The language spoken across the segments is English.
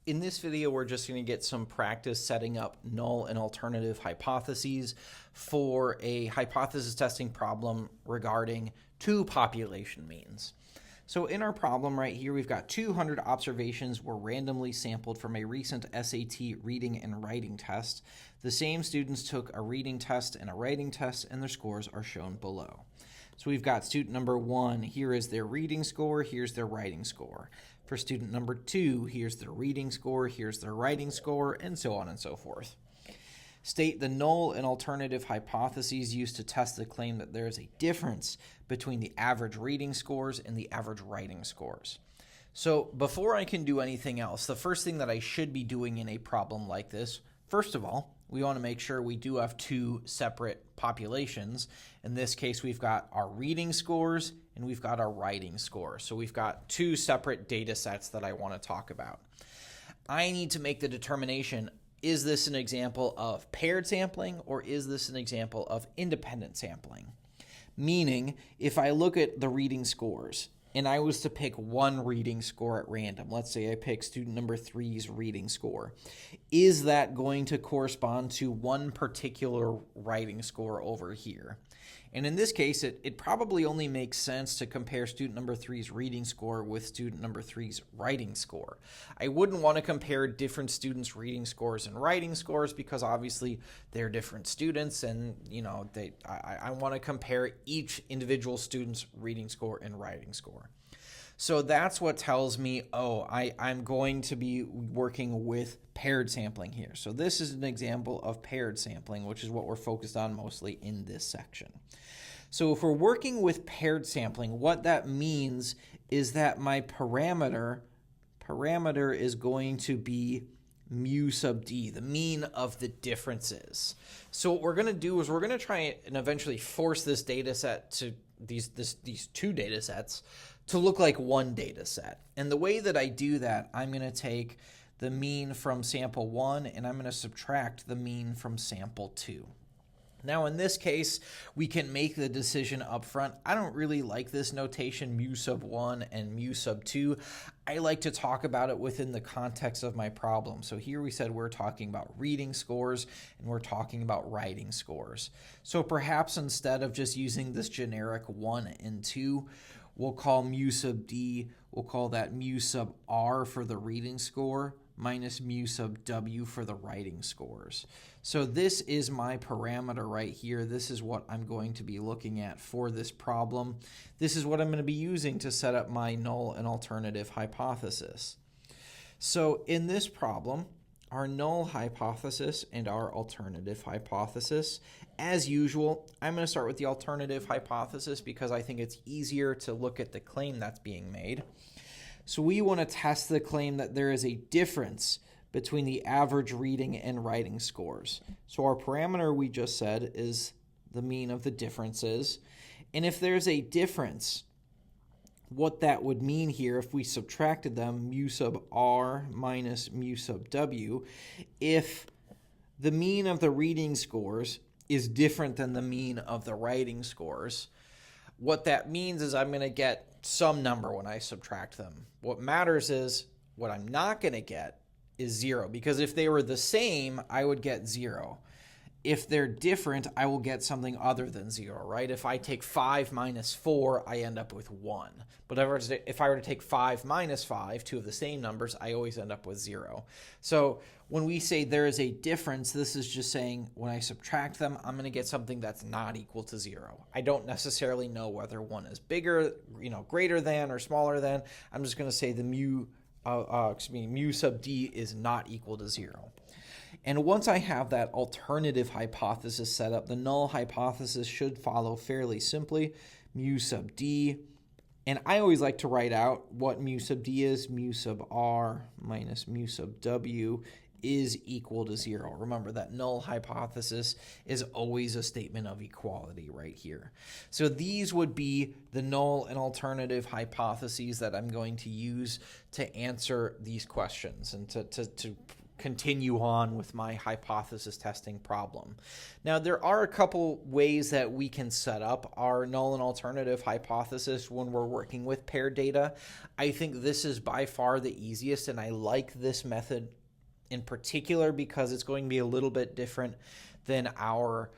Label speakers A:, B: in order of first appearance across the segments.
A: In this video, we're just going to get some practice setting up null and alternative hypotheses for a hypothesis testing problem regarding two population means. So in our problem right here, we've got 200 observations were randomly sampled from a recent SAT reading and writing test. The same students took a reading test and a writing test, and their scores are shown below. So we've got student number 1, here is their reading score, here's their writing score. For student number 2, here's their reading score, here's their writing score, and so on and so forth. State the null and alternative hypotheses used to test the claim that there is a difference between the average reading scores and the average writing scores. So before I can do anything else, the first thing that I should be doing in a problem like this, first of all, we want to make sure we do have two separate populations. In this case, we've got our reading scores and we've got our writing scores. So we've got two separate data sets that I want to talk about. I need to make the determination, is this an example of paired sampling or is this an example of independent sampling? Meaning, if I look at the reading scores and I was to pick one reading score at random, let's say I pick student number 3's reading score, is that going to correspond to one particular writing score over here? And in this case, it probably only makes sense to compare student number 3's reading score with student number 3's writing score. I wouldn't want to compare different students' reading scores and writing scores because obviously they're different students, and I want to compare each individual student's reading score and writing score. So that's what tells me, I'm going to be working with paired sampling here. So this is an example of paired sampling, which is what we're focused on mostly in this section. So if we're working with paired sampling, what that means is that my parameter is going to be mu sub d, the mean of the differences. So what we're going to do is we're going to try and eventually force this data set to these two data sets to look like one data set. And the way that I do that, I'm going to take the mean from sample 1 and I'm going to subtract the mean from sample 2. Now in this case, we can make the decision up front. I don't really like this notation, mu sub 1 and mu sub 2. I like to talk about it within the context of my problem. So here we said we're talking about reading scores and we're talking about writing scores. So perhaps instead of just using this generic 1 and 2, we'll call mu sub d, we'll call that mu sub r for the reading score minus mu sub w for the writing scores. So this is my parameter right here. This is what I'm going to be looking at for this problem. This is what I'm going to be using to set up my null and alternative hypothesis. So in this problem, our null hypothesis and our alternative hypothesis, as usual, I'm going to start with the alternative hypothesis because I think it's easier to look at the claim that's being made. So we want to test the claim that there is a difference between the average reading and writing scores. So our parameter we just said is the mean of the differences. And if there's a difference, what that would mean here if we subtracted them, mu sub r minus mu sub w, if the mean of the reading scores is different than the mean of the writing scores, what that means is I'm going to get some number when I subtract them. What matters is what I'm not going to get is 0, because if they were the same, I would get 0. If they're different, I will get something other than 0, right? If I take 5 minus 4, I end up with 1. But if I were to take 5 minus 5, two of the same numbers, I always end up with 0. So when we say there is a difference, this is just saying when I subtract them, I'm going to get something that's not equal to 0. I don't necessarily know whether one is bigger, greater than or smaller than. I'm just going to say the mu sub d is not equal to 0. And once I have that alternative hypothesis set up, the null hypothesis should follow fairly simply, mu sub d. And I always like to write out what mu sub d is. Mu sub r minus mu sub w is equal to 0. Remember that null hypothesis is always a statement of equality right here. So these would be the null and alternative hypotheses that I'm going to use to answer these questions and to continue on with my hypothesis testing problem. Now, there are a couple ways that we can set up our null and alternative hypothesis when we're working with paired data. I think this is by far the easiest, and I like this method in particular because it's going to be a little bit different than our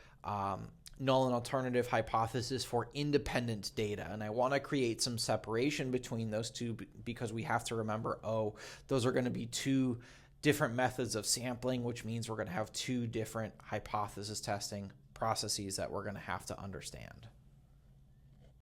A: null and alternative hypothesis for independent data. And I want to create some separation between those two because we have to remember, those are going to be two different methods of sampling, which means we're going to have two different hypothesis testing processes that we're going to have to understand.